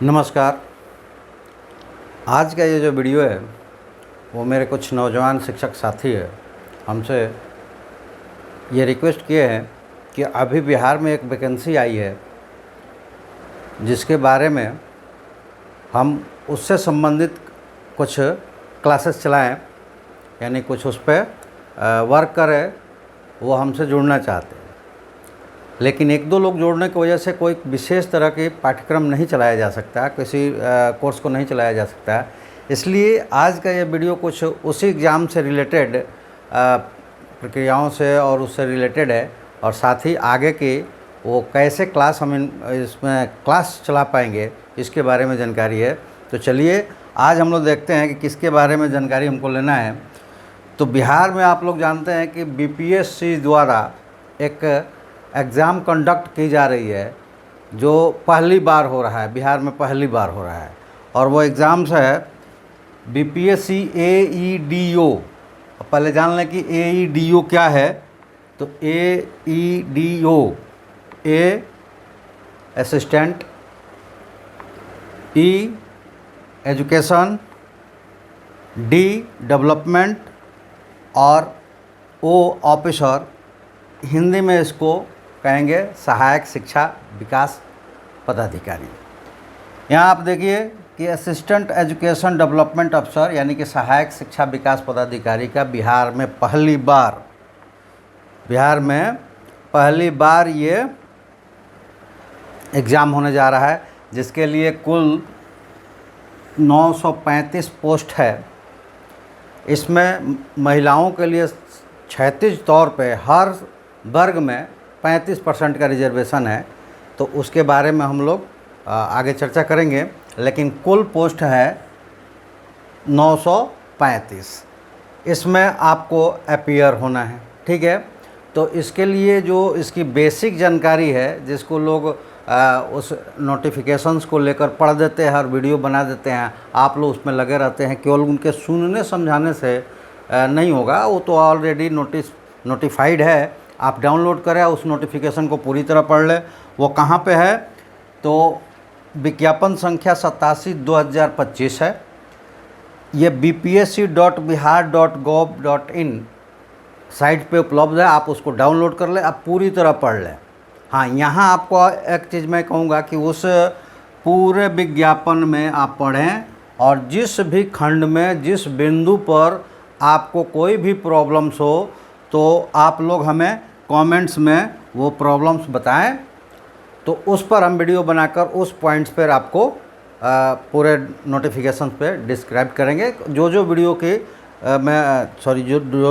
नमस्कार। आज का ये जो वीडियो है वो मेरे कुछ नौजवान शिक्षक साथी है हमसे ये रिक्वेस्ट किए हैं कि अभी बिहार में एक वैकेंसी आई है जिसके बारे में हम उससे संबंधित कुछ क्लासेस चलाएं, यानी कुछ उस पर वर्क करें। वो हमसे जुड़ना चाहते हैं, लेकिन एक दो लोग जोड़ने की वजह से कोई विशेष तरह के पाठ्यक्रम नहीं चलाया जा सकता, किसी कोर्स को नहीं चलाया जा सकता। इसलिए आज का ये वीडियो कुछ उसी एग्ज़ाम से रिलेटेड प्रक्रियाओं से और उससे रिलेटेड है, और साथ ही आगे की वो कैसे क्लास हम इसमें क्लास चला पाएंगे इसके बारे में जानकारी है। तो चलिए आज हम लोग देखते हैं कि किसके बारे में जानकारी हमको लेना है। तो बिहार में आप लोग जानते हैं कि बीपीएससी द्वारा एक एग्ज़ाम कंडक्ट की जा रही है जो पहली बार हो रहा है, बिहार में पहली बार हो रहा है। और वो एग्ज़ाम्स है बीपीएससी AEDO। पहले जान लें कि AEDO क्या है। तो AEDO A assistant, E education, D development और O ऑफिसर। हिंदी में इसको कहेंगे सहायक शिक्षा विकास पदाधिकारी। यहाँ आप देखिए कि असिस्टेंट एजुकेशन डेवलपमेंट अफसर यानी कि सहायक शिक्षा विकास पदाधिकारी का बिहार में पहली बार ये एग्ज़ाम होने जा रहा है, जिसके लिए कुल 935 पोस्ट है। इसमें महिलाओं के लिए क्षैतिज तौर पे हर वर्ग में 35% का रिजर्वेशन है। तो उसके बारे में हम लोग आगे चर्चा करेंगे, लेकिन कुल पोस्ट है 935। इसमें आपको अपीयर होना है, ठीक है। तो इसके लिए जो इसकी बेसिक जानकारी है, जिसको लोग उस नोटिफिकेशंस को लेकर पढ़ देते हैं और वीडियो बना देते हैं, आप लोग उसमें लगे रहते हैं, केवल उनके सुनने समझाने से नहीं होगा। वो तो ऑलरेडी नोटिफाइड है, आप डाउनलोड करें, उस नोटिफिकेशन को पूरी तरह पढ़ लें। वो कहाँ पे है? तो विज्ञापन संख्या 87/2025 है। ये bpsc.bihar.gov.in साइट पे उपलब्ध है, आप उसको डाउनलोड कर लें, आप पूरी तरह पढ़ लें। हाँ, यहाँ आपको एक चीज़ मैं कहूँगा कि उस पूरे विज्ञापन में आप पढ़ें, और जिस भी खंड में जिस बिंदु पर आपको कोई भी प्रॉब्लम्स हो तो आप लोग हमें कमेंट्स में वो प्रॉब्लम्स बताएं। तो उस पर हम वीडियो बनाकर उस पॉइंट्स पर आपको पूरे नोटिफिकेशन पे डिस्क्राइब करेंगे। जो वीडियो के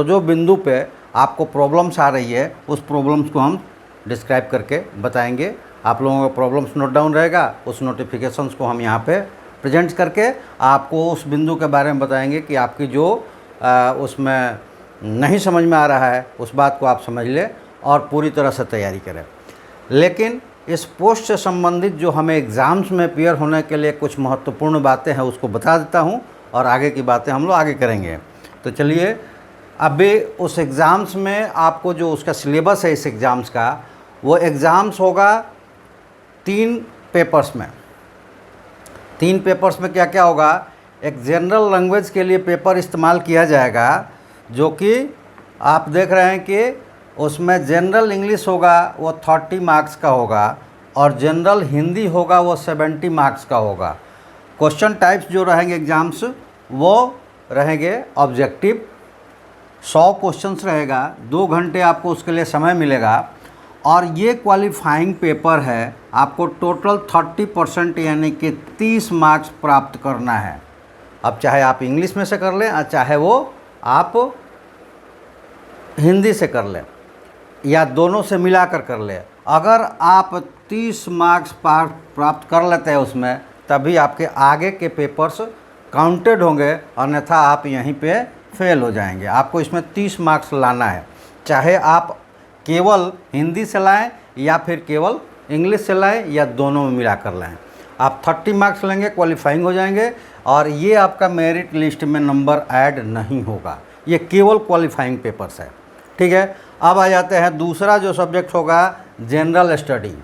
जो बिंदु पे आपको प्रॉब्लम्स आ रही है उस प्रॉब्लम्स को हम डिस्क्राइब करके बताएंगे। आप लोगों का प्रॉब्लम्स नोट डाउन रहेगा, उस नोटिफिकेशंस को हम यहाँ पे प्रेजेंट करके आपको उस बिंदु के बारे में बताएंगे कि आपकी जो उसमें नहीं समझ में आ रहा है उस बात को आप समझ लें और पूरी तरह से तैयारी करें। लेकिन इस पोस्ट से संबंधित जो हमें एग्ज़ाम्स में अपीयर होने के लिए कुछ महत्वपूर्ण बातें हैं उसको बता देता हूं, और आगे की बातें हम लोग आगे करेंगे। तो चलिए, अभी उस एग्ज़ाम्स में आपको जो उसका सिलेबस है इस एग्ज़ाम्स का, वो एग्ज़ाम्स होगा 3 पेपर्स में। 3 पेपर्स में क्या क्या होगा? एक जनरल लैंग्वेज के लिए पेपर इस्तेमाल किया जाएगा, जो कि आप देख रहे हैं कि उसमें जनरल इंग्लिश होगा वो 30 मार्क्स का होगा, और जनरल हिंदी होगा वो 70 मार्क्स का होगा। क्वेश्चन टाइप्स जो रहेंगे एग्ज़ाम्स वो रहेंगे ऑब्जेक्टिव। 100 क्वेश्चंस रहेगा, 2 घंटे आपको उसके लिए समय मिलेगा, और ये क्वालिफाइंग पेपर है। आपको टोटल 30% यानी कि 30 मार्क्स प्राप्त करना है। अब चाहे आप इंग्लिश में से कर लें, चाहे वो आप हिंदी से कर लें, या दोनों से मिलाकर कर लें। अगर आप 30 मार्क्स प्राप्त कर लेते हैं उसमें, तभी आपके आगे के पेपर्स काउंटेड होंगे, अन्यथा आप यहीं पे फेल हो जाएंगे। आपको इसमें 30 मार्क्स लाना है, चाहे आप केवल हिंदी से लाएं या फिर केवल इंग्लिश से लाएं, या दोनों में मिला कर लाएं। आप 30 मार्क्स लेंगे, क्वालिफाइंग हो जाएंगे, और ये आपका मेरिट लिस्ट में नंबर ऐड नहीं होगा। ये केवल क्वालिफाइंग पेपर्स है, ठीक है। अब आ जाते हैं दूसरा जो सब्जेक्ट होगा जनरल स्टडी।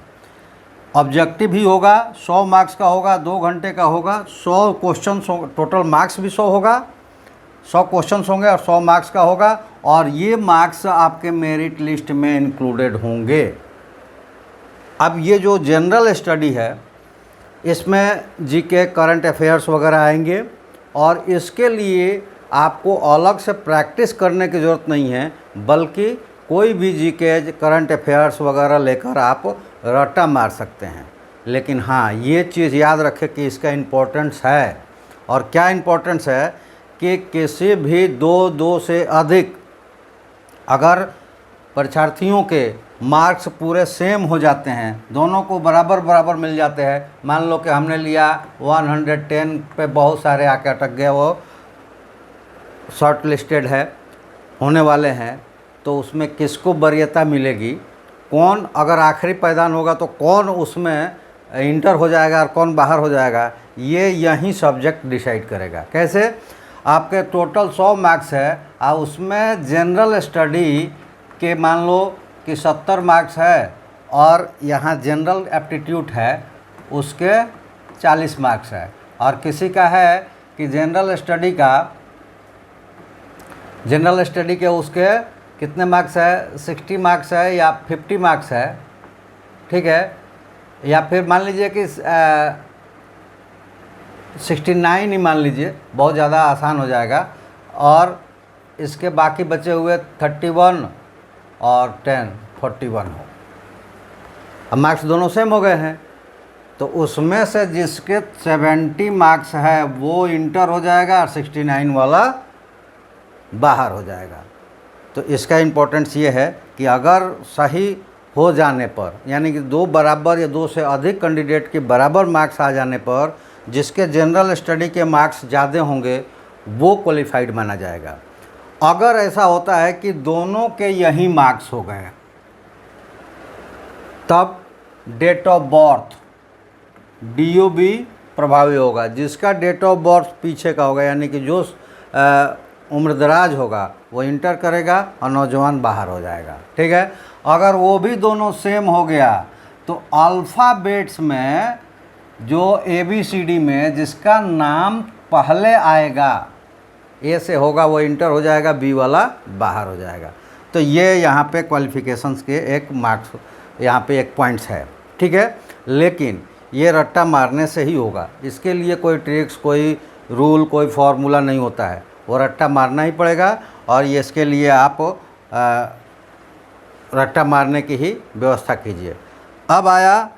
ऑब्जेक्टिव ही होगा, 100 मार्क्स का होगा, 2 घंटे का होगा, 100 क्वेश्चन, टोटल मार्क्स भी 100 होगा, 100 क्वेश्चन होंगे और 100 मार्क्स का होगा, और ये मार्क्स आपके मेरिट लिस्ट में इंक्लूडेड होंगे। अब ये जो जनरल स्टडी है इसमें जीके, करंट अफेयर्स वगैरह आएंगे, और इसके लिए आपको अलग से प्रैक्टिस करने की ज़रूरत नहीं है, बल्कि कोई भी जीके, करंट अफेयर्स वगैरह लेकर आप रट्टा मार सकते हैं। लेकिन हाँ, ये चीज़ याद रखें कि इसका इम्पोर्टेंस है। और क्या इम्पोर्टेंस है कि किसी भी दो से अधिक अगर परीक्षार्थियों के मार्क्स पूरे सेम हो जाते हैं, दोनों को बराबर बराबर मिल जाते हैं, मान लो कि हमने लिया 110 पे बहुत सारे आके अटक गए, वो शॉर्ट लिस्टेड है, होने वाले हैं, तो उसमें किसको वरीयता मिलेगी, कौन अगर आखिरी पायदान होगा तो कौन उसमें इंटर हो जाएगा और कौन बाहर हो जाएगा, ये यही सब्जेक्ट डिसाइड करेगा। कैसे? आपके टोटल 100 मार्क्स है और उसमें जनरल स्टडी के मान लो कि 70 मार्क्स है, और यहाँ जनरल एप्टीट्यूड है उसके 40 मार्क्स है, और किसी का है कि जनरल स्टडी के उसके कितने मार्क्स है, 60 मार्क्स है या 50 मार्क्स है, ठीक है, या फिर मान लीजिए कि 69 ही मान लीजिए, बहुत ज़्यादा आसान हो जाएगा, और इसके बाकी बचे हुए 31 और 10 41 हो। अब मार्क्स दोनों सेम हो गए हैं, तो उसमें से जिसके 70 मार्क्स है वो इंटर हो जाएगा और 69 वाला बाहर हो जाएगा। तो इसका इम्पोर्टेंस ये है कि अगर सही हो जाने पर, यानी कि 2 बराबर या 2 से अधिक कैंडिडेट के बराबर मार्क्स आ जाने पर, जिसके जनरल स्टडी के मार्क्स ज़्यादा होंगे वो क्वालिफाइड माना जाएगा। अगर ऐसा होता है कि दोनों के यही मार्क्स हो गए, तब डेट ऑफ बर्थ DOB प्रभावी होगा। जिसका डेट ऑफ बर्थ पीछे का होगा, यानी कि जो उम्रदराज होगा वो इंटर करेगा और नौजवान बाहर हो जाएगा, ठीक है। अगर वो भी दोनों सेम हो गया तो अल्फ़ाबेट्स में जो ABCD में जिसका नाम पहले आएगा, A से होगा वो इंटर हो जाएगा, B वाला बाहर हो जाएगा। तो ये यहाँ पे क्वालिफ़िकेशंस के एक मार्क्स, यहाँ पे एक पॉइंट्स है, ठीक है। लेकिन ये रट्टा मारने से ही होगा, इसके लिए कोई ट्रिक्स, कोई रूल, कोई फार्मूला नहीं होता है, वो रट्टा मारना ही पड़ेगा, और ये इसके लिए आप रट्टा मारने की ही व्यवस्था कीजिए। अब आया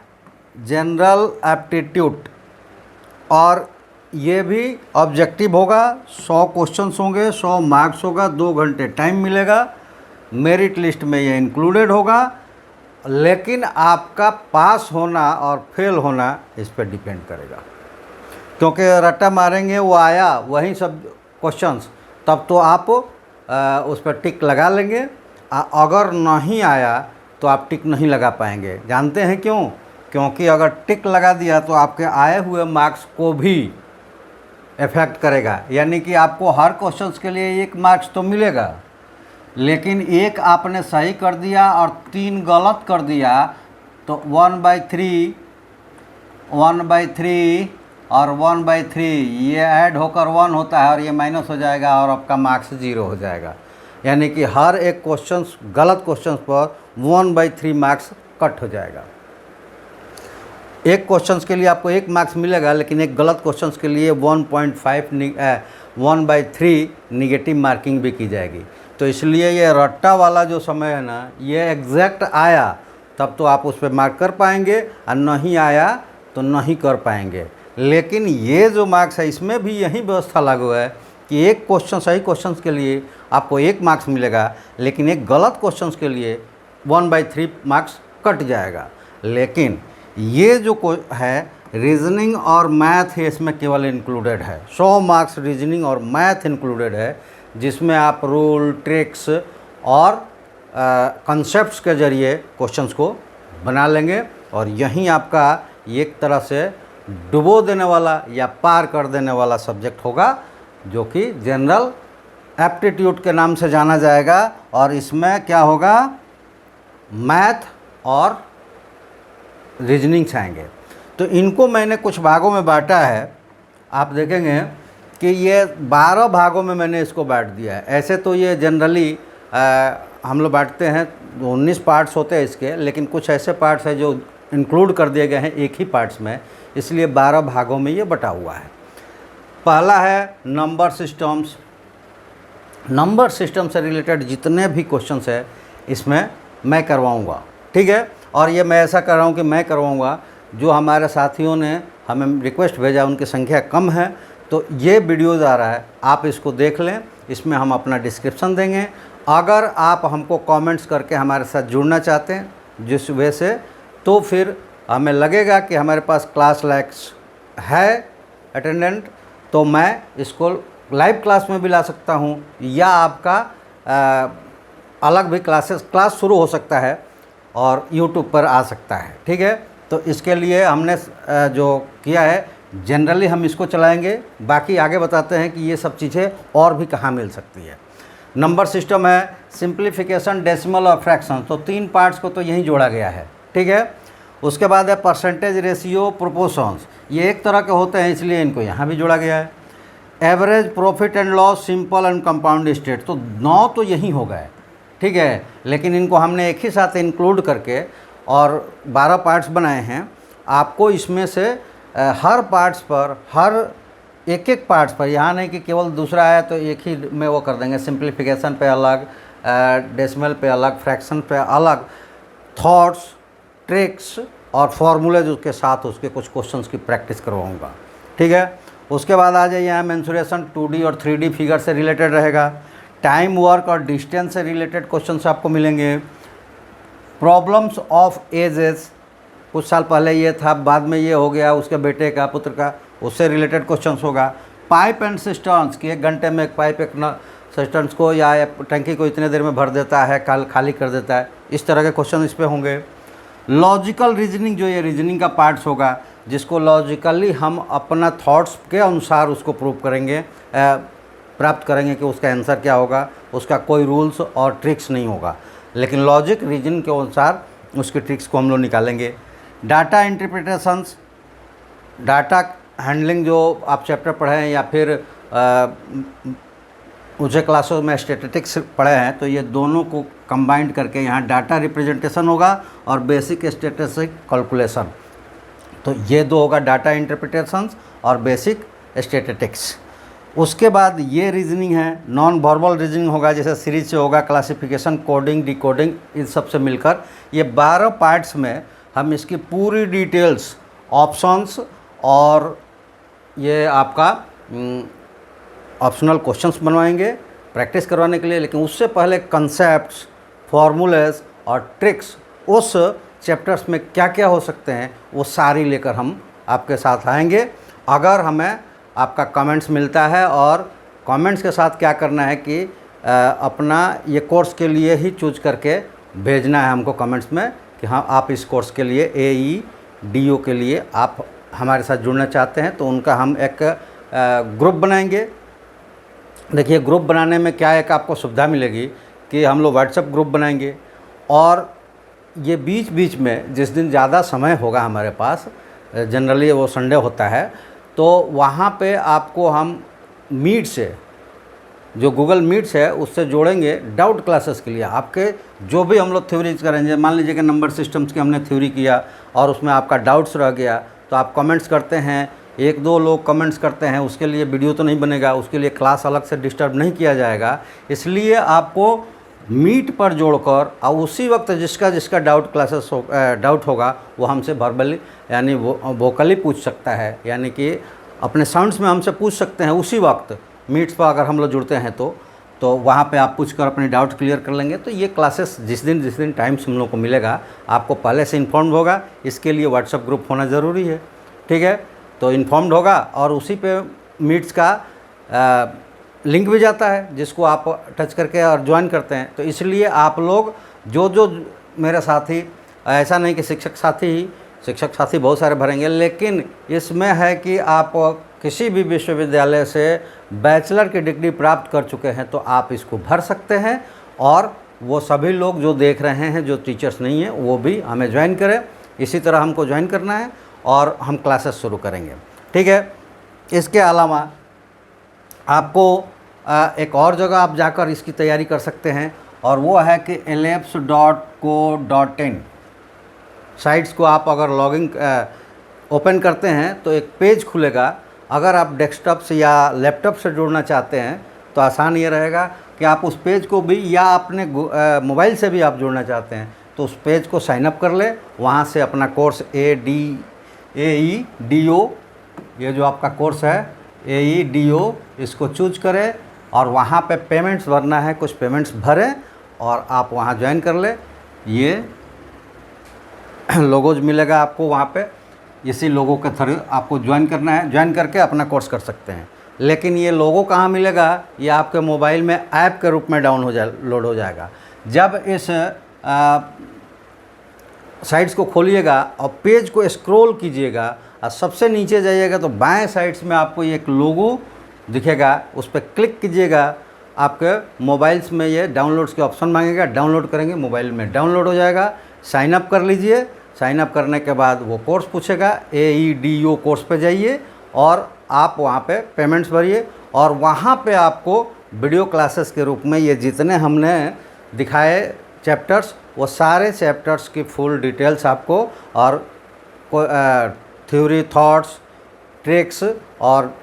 जनरल एप्टीट्यूड, और ये भी ऑब्जेक्टिव होगा, 100 क्वेश्चंस होंगे, 100 मार्क्स होगा, 2 घंटे टाइम मिलेगा, मेरिट लिस्ट में ये इंक्लूडेड होगा, लेकिन आपका पास होना और फेल होना इस पर डिपेंड करेगा, क्योंकि रट्टा मारेंगे वो आया वही सब क्वेश्चंस, तब तो आप उस पर टिक लगा लेंगे, अगर नहीं आया तो आप टिक नहीं लगा पाएंगे। जानते हैं क्यों? क्योंकि अगर टिक लगा दिया तो आपके आए हुए मार्क्स को भी इफ़ेक्ट करेगा, यानी कि आपको हर क्वेश्चंस के लिए 1 मार्क्स तो मिलेगा, लेकिन 1 आपने सही कर दिया और 3 गलत कर दिया तो 1/3 और 1/3 ये ऐड होकर 1 होता है और ये माइनस हो जाएगा और आपका मार्क्स 0 हो जाएगा। यानी कि हर एक क्वेश्चंस, गलत क्वेश्चंस पर 1/3 मार्क्स कट हो जाएगा। एक क्वेश्चंस के लिए आपको 1 मार्क्स मिलेगा, लेकिन एक गलत क्वेश्चंस के लिए 1/3 निगेटिव मार्किंग भी की जाएगी। तो इसलिए ये रट्टा वाला जो समय है ना, ये एग्जैक्ट आया तब तो आप उस पर मार्क कर पाएंगे, और नहीं आया तो नहीं कर पाएंगे। लेकिन ये जो मार्क्स है इसमें भी यही व्यवस्था लागू है कि एक क्वेश्चन, सही क्वेश्चंस के लिए आपको 1 मार्क्स मिलेगा, लेकिन एक गलत क्वेश्चंस के लिए 1/3 मार्क्स कट जाएगा। लेकिन ये जो है रीजनिंग और मैथ है, इसमें केवल इंक्लूडेड है, 100 मार्क्स रीजनिंग और मैथ इंक्लूडेड है, जिसमें आप रूल, ट्रिक्स और कॉन्सेप्ट्स के ज़रिए क्वेश्चंस को बना लेंगे, और यहीं आपका एक तरह से डुबो देने वाला या पार कर देने वाला सब्जेक्ट होगा, जो कि जनरल एप्टीट्यूड के नाम से जाना जाएगा। और इसमें क्या होगा? मैथ और रीजनिंग्स आएंगे। तो इनको मैंने कुछ भागों में बांटा है। आप देखेंगे कि ये 12 भागों में मैंने इसको बांट दिया है। ऐसे तो ये जनरली हम लोग बांटते हैं, 19 पार्ट्स होते हैं इसके, लेकिन कुछ ऐसे पार्ट्स हैं जो इंक्लूड कर दिए गए हैं एक ही पार्ट्स में, इसलिए 12 भागों में ये बटा हुआ है। पहला है नंबर सिस्टम्स। नंबर सिस्टम से रिलेटेड जितने भी क्वेश्चंस है इसमें मैं करवाऊंगा, ठीक है। और ये मैं ऐसा कर रहा हूँ कि मैं करवाऊंगा, जो हमारे साथियों ने हमें रिक्वेस्ट भेजा उनकी संख्या कम है, तो ये वीडियोज़ आ रहा है, आप इसको देख लें। इसमें हम अपना डिस्क्रिप्शन देंगे। अगर आप हमको कमेंट्स करके हमारे साथ जुड़ना चाहते हैं जिस वजह से, तो फिर हमें लगेगा कि हमारे पास क्लास लाइक्स है अटेंडेंट, तो मैं इसको लाइव क्लास में भी ला सकता हूँ, या आपका अलग भी क्लास शुरू हो सकता है और यूट्यूब पर आ सकता है, ठीक है। तो इसके लिए हमने जो किया है, जनरली हम इसको चलाएंगे, बाकी आगे बताते हैं कि ये सब चीज़ें और भी कहाँ मिल सकती है। नंबर सिस्टम है, सिंप्लीफिकेशन, डेसिमल और फ्रैक्शन, तो 3 पार्ट्स को तो यहीं जोड़ा गया है, ठीक है। उसके बाद है परसेंटेज, रेशियो, प्रोपोर्शंस, ये एक तरह के होते हैं इसलिए इनको यहाँ भी जोड़ा गया है। Average, profit and loss, simple and compound state, तो 9 तो यहीं हो गए, ठीक है, लेकिन इनको हमने एक ही साथ इंक्लूड करके और 12 पार्ट्स बनाए हैं। आपको इसमें से हर पार्ट्स पर, हर एक पार्ट्स पर, यहाँ नहीं कि केवल दूसरा है तो एक ही में वो कर देंगे, सिंप्लीफिकेशन पे अलग, डेसिमल पे अलग, फ्रैक्शन पे अलग, थॉट्स, ट्रिक्स और फॉर्मूले उसके साथ उसके कुछ क्वेश्चंस की प्रैक्टिस करवाऊँगा, ठीक है। उसके बाद आ जाइए यहाँ मेंसुरेशन, 2D और 3D फिगर से रिलेटेड रहेगा। टाइम, वर्क और डिस्टेंस से रिलेटेड क्वेश्चंस आपको मिलेंगे। प्रॉब्लम्स ऑफ एजेस, कुछ साल पहले ये था, बाद में ये हो गया, उसके बेटे का, पुत्र का, उससे रिलेटेड क्वेश्चंस होगा। पाइप एंड सिस्टम्स, कि 1 घंटे में एक पाइप एक सिस्टम्स को या टंकी को इतने देर में भर देता है, खाली कर देता है, इस तरह के क्वेश्चन इस पर होंगे। लॉजिकल रीजनिंग, जो ये रीजनिंग का पार्ट्स होगा, जिसको लॉजिकली हम अपना थॉट्स के अनुसार उसको प्रूव करेंगे, प्राप्त करेंगे कि उसका आंसर क्या होगा, उसका कोई रूल्स और ट्रिक्स नहीं होगा, लेकिन लॉजिक रीजन के अनुसार उसके ट्रिक्स को हम लोग निकालेंगे। डाटा इंटरप्रिटेशंस, डाटा हैंडलिंग, जो आप चैप्टर पढ़े हैं या फिर ऊँचे क्लासों में स्टैटिस्टिक्स पढ़े हैं, तो ये दोनों को कंबाइंड करके यहाँ डाटा रिप्रेजेंटेशन होगा और बेसिक स्टैटिस्टिक कैलकुलेशन, तो ये 2 होगा, डाटा इंटरप्रिटेशंस और बेसिक स्टैटिस्टिक्स। उसके बाद ये रीजनिंग है, नॉन वर्बल रीजनिंग होगा, जैसे सीरीज से होगा, क्लासिफिकेशन, कोडिंग, डिकोडिंग, इन सब से मिलकर ये 12 पार्ट्स में हम इसकी पूरी डिटेल्स, ऑप्शंस और ये आपका ऑप्शनल क्वेश्चंस बनवाएंगे प्रैक्टिस करवाने के लिए। लेकिन उससे पहले कंसेप्ट्स, फॉर्मूलेस और ट्रिक्स, उस चैप्टर्स में क्या क्या हो सकते हैं, वो सारी लेकर हम आपके साथ आएंगे। अगर हमें आपका कमेंट्स मिलता है, और कमेंट्स के साथ क्या करना है कि अपना ये कोर्स के लिए ही चूज करके भेजना है हमको कमेंट्स में कि हाँ आप इस कोर्स के लिए AEDO के लिए आप हमारे साथ जुड़ना चाहते हैं, तो उनका हम एक ग्रुप बनाएंगे। देखिए ग्रुप बनाने में क्या एक आपको सुविधा मिलेगी कि हम लोग व्हाट्सएप ग्रुप बनाएंगे, और ये बीच बीच में जिस दिन ज़्यादा समय होगा हमारे पास, जनरली वो संडे होता है, तो वहाँ पे आपको हम मीट से, जो गूगल मीट्स है उससे जोड़ेंगे डाउट क्लासेस के लिए। आपके जो भी हम लोग थ्योरीज करेंगे, मान लीजिए कि नंबर सिस्टम्स की हमने थ्योरी किया और उसमें आपका डाउट्स रह गया, तो आप कमेंट्स करते हैं, 1-2 लोग कमेंट्स करते हैं, उसके लिए वीडियो तो नहीं बनेगा, उसके लिए क्लास अलग से डिस्टर्ब नहीं किया जाएगा। इसलिए आपको मीट पर जोड़कर और उसी वक्त जिसका डाउट होगा वो हमसे वर्बली यानी वोकली पूछ सकता है, यानी कि अपने साउंड्स में हमसे पूछ सकते हैं उसी वक्त। मीट्स पर अगर हम लोग जुड़ते हैं तो वहाँ पे आप पूछकर अपने डाउट क्लियर कर लेंगे। तो ये क्लासेस जिस दिन टाइम्स हम लोग को मिलेगा, आपको पहले से इन्फॉर्म्ड होगा। इसके लिए व्हाट्सएप ग्रुप होना ज़रूरी है, ठीक है। तो इन्फॉर्म्ड होगा और उसी पे मीट्स का लिंक भी जाता है, जिसको आप टच करके और ज्वाइन करते हैं। तो इसलिए आप लोग जो मेरे साथी, ऐसा नहीं कि शिक्षक साथी बहुत सारे भरेंगे, लेकिन इसमें है कि आप किसी भी विश्वविद्यालय से बैचलर की डिग्री प्राप्त कर चुके हैं तो आप इसको भर सकते हैं। और वो सभी लोग जो देख रहे हैं, जो टीचर्स नहीं हैं, वो भी हमें ज्वाइन करें। इसी तरह हमको ज्वाइन करना है और हम क्लासेस शुरू करेंगे, ठीक है। इसके अलावा आपको एक और जगह आप जाकर इसकी तैयारी कर सकते हैं, और वो है कि ellapse.co.in साइट्स को आप अगर लॉगिन ओपन करते हैं तो एक पेज खुलेगा। अगर आप डेस्कटॉप से या लैपटॉप से जुड़ना चाहते हैं तो आसान ये रहेगा कि आप उस पेज को भी, या अपने मोबाइल से भी आप जुड़ना चाहते हैं तो उस पेज को साइन अप कर ले। वहाँ से अपना कोर्स AEDO, ये जो आपका कोर्स है AEDO, इसको चूज करें और वहाँ पे पेमेंट्स भरना है, कुछ पेमेंट्स भरें और आप वहाँ ज्वाइन कर ले। ये लोगोज मिलेगा आपको वहाँ पे, इसी लोगों के थ्रू आपको ज्वाइन करना है, ज्वाइन करके अपना कोर्स कर सकते हैं। लेकिन ये लोगो कहाँ मिलेगा, ये आपके मोबाइल में ऐप के रूप में लोड हो जाएगा। जब इस साइट्स को खोलिएगा और पेज को स्क्रॉल कीजिएगा और सबसे नीचे जाइएगा तो बाएं साइड्स में आपको एक लोगो दिखेगा, उस पर क्लिक कीजिएगा। आपके मोबाइल्स में ये डाउनलोड्स के ऑप्शन मांगेगा, डाउनलोड करेंगे, मोबाइल में डाउनलोड हो जाएगा। साइन अप कर लीजिए। साइन अप करने के बाद वो कोर्स पूछेगा, AEDO कोर्स पे जाइए और आप वहाँ पे पेमेंट्स भरिए, और वहाँ पे आपको वीडियो क्लासेस के रूप में ये जितने हमने दिखाए चैप्टर्स, वो सारे चैप्टर्स की फुल डिटेल्स आपको, और थ्योरी, थॉट्स, ट्रिक्स और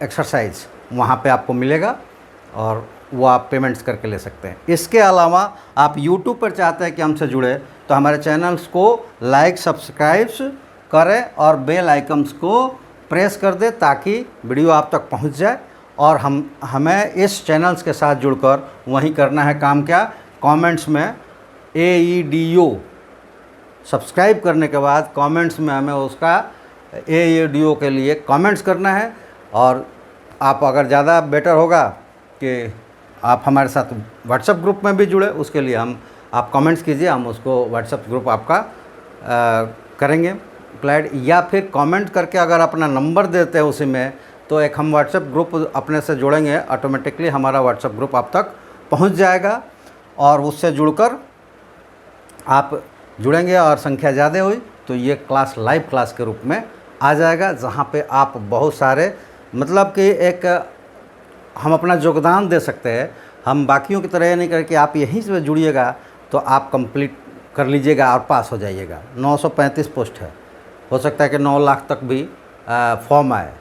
एक्सरसाइज वहाँ पे आपको मिलेगा, और वो आप पेमेंट्स करके ले सकते हैं। इसके अलावा आप YouTube पर चाहते हैं कि हमसे जुड़े तो हमारे चैनल्स को लाइक, सब्सक्राइब्स करें और बेल आइकन्स को प्रेस कर दें ताकि वीडियो आप तक पहुंच जाए। और हमें इस चैनल्स के साथ जुड़कर वहीं करना है काम, क्या, कमेंट्स में AEDO सब्सक्राइब करने के बाद कमेंट्स में हमें उसका AEDO के लिए कमेंट्स करना है। और आप अगर ज़्यादा बेटर होगा कि आप हमारे साथ व्हाट्सएप ग्रुप में भी जुड़े, उसके लिए आप कमेंट्स कीजिए, हम उसको व्हाट्सएप ग्रुप आपका करेंगे अप्लाइड, या फिर कमेंट करके अगर अपना नंबर देते हैं उसी में, तो एक हम व्हाट्सएप ग्रुप अपने से जोड़ेंगे, ऑटोमेटिकली हमारा व्हाट्सएप ग्रुप आप तक पहुंच जाएगा और उससे जुड़कर आप जुड़ेंगे और संख्या ज़्यादा हुई तो ये क्लास लाइव क्लास के रूप में आ जाएगा, जहाँ पे आप बहुत सारे, मतलब कि एक हम अपना योगदान दे सकते हैं। हम बाकियों की तरह ये नहीं करें कि आप यहीं से जुड़िएगा तो आप कंप्लीट कर लीजिएगा और पास हो जाइएगा। 935 पोस्ट है, हो सकता है कि 9 लाख तक भी फॉर्म आए,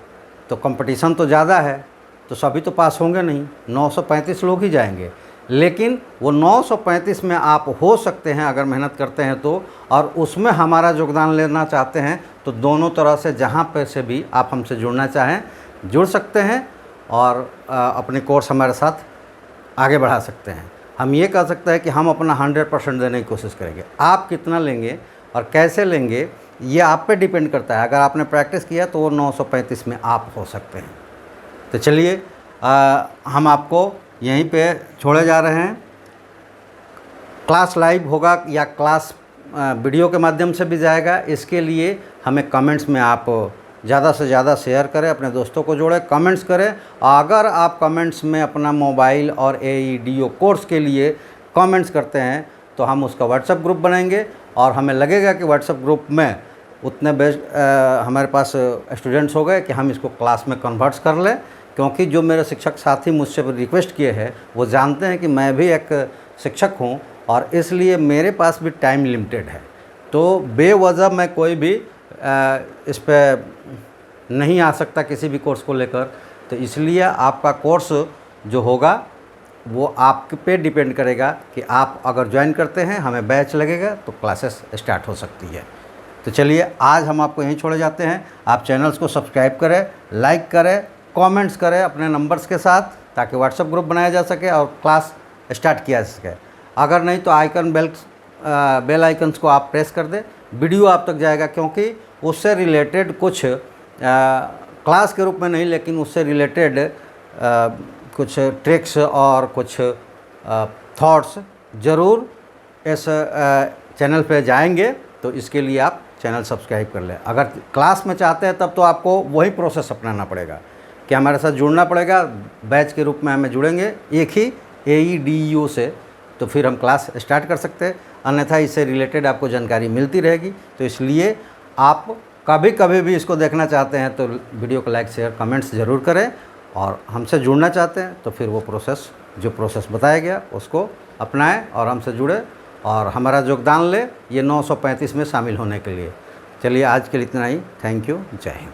तो कंपटीशन तो ज़्यादा है, तो सभी तो पास होंगे नहीं, 935 लोग ही जाएंगे। लेकिन वो 935 में आप हो सकते हैं अगर मेहनत करते हैं तो, और उसमें हमारा योगदान लेना चाहते हैं तो दोनों तरह से जहाँ पे से भी आप हमसे जुड़ना चाहें जुड़ सकते हैं और अपने कोर्स हमारे साथ आगे बढ़ा सकते हैं। हम ये कह सकते हैं कि हम अपना 100% देने की कोशिश करेंगे। आप कितना लेंगे और कैसे लेंगे ये आप पे डिपेंड करता है। अगर आपने प्रैक्टिस किया तो वो 935 में आप हो सकते हैं। तो चलिए हम आपको यहीं पे छोड़े जा रहे हैं। क्लास लाइव होगा या क्लास वीडियो के माध्यम से भी जाएगा, इसके लिए हमें कमेंट्स में आप ज़्यादा से ज़्यादा शेयर करें, अपने दोस्तों को जोड़ें, कमेंट्स करें। अगर आप कमेंट्स में अपना मोबाइल और AEDO कोर्स के लिए कमेंट्स करते हैं तो हम उसका व्हाट्सएप ग्रुप बनाएंगे, और हमें लगेगा कि व्हाट्सएप ग्रुप में उतने हमारे पास स्टूडेंट्स हो गए कि हम इसको क्लास में कन्वर्ट्स कर लें। क्योंकि जो मेरे शिक्षक साथी मुझसे रिक्वेस्ट किए हैं वो जानते हैं कि मैं भी एक शिक्षक हूं, और इसलिए मेरे पास भी टाइम लिमिटेड है, तो बेवजह मैं कोई भी इस पर नहीं आ सकता किसी भी कोर्स को लेकर। तो इसलिए आपका कोर्स जो होगा वो आप पे डिपेंड करेगा कि आप अगर ज्वाइन करते हैं, हमें बैच लगेगा तो क्लासेस स्टार्ट हो सकती है। तो चलिए आज हम आपको यहीं छोड़े जाते हैं। आप चैनल्स को सब्सक्राइब करें, लाइक करें, कमेंट्स करें अपने नंबर्स के साथ, ताकि व्हाट्सएप ग्रुप बनाया जा सके और क्लास स्टार्ट किया जा सके। अगर नहीं तो बेल आइकन्स को आप प्रेस कर दें, वीडियो आप तक जाएगा, क्योंकि उससे रिलेटेड कुछ क्लास के रूप में नहीं, लेकिन उससे रिलेटेड कुछ ट्रिक्स और कुछ थॉट्स ज़रूर इस चैनल पे जाएंगे। तो इसके लिए आप चैनल सब्सक्राइब कर लें। अगर क्लास में चाहते हैं तब तो आपको वही प्रोसेस अपनाना पड़ेगा कि हमारे साथ जुड़ना पड़ेगा, बैच के रूप में हमें जुड़ेंगे, एक ही AEDO से तो फिर हम क्लास स्टार्ट कर सकते हैं, अन्यथा इससे रिलेटेड आपको जानकारी मिलती रहेगी। तो इसलिए आप कभी कभी भी इसको देखना चाहते हैं तो वीडियो को लाइक शेयर कमेंट्स ज़रूर करें, और हमसे जुड़ना चाहते हैं तो फिर वो प्रोसेस जो प्रोसेस बताया गया उसको अपनाएं और हमसे जुड़े और हमारा योगदान ले ये 935 में शामिल होने के लिए। चलिए आज के लिए इतना ही। Thank you. जय हिंद।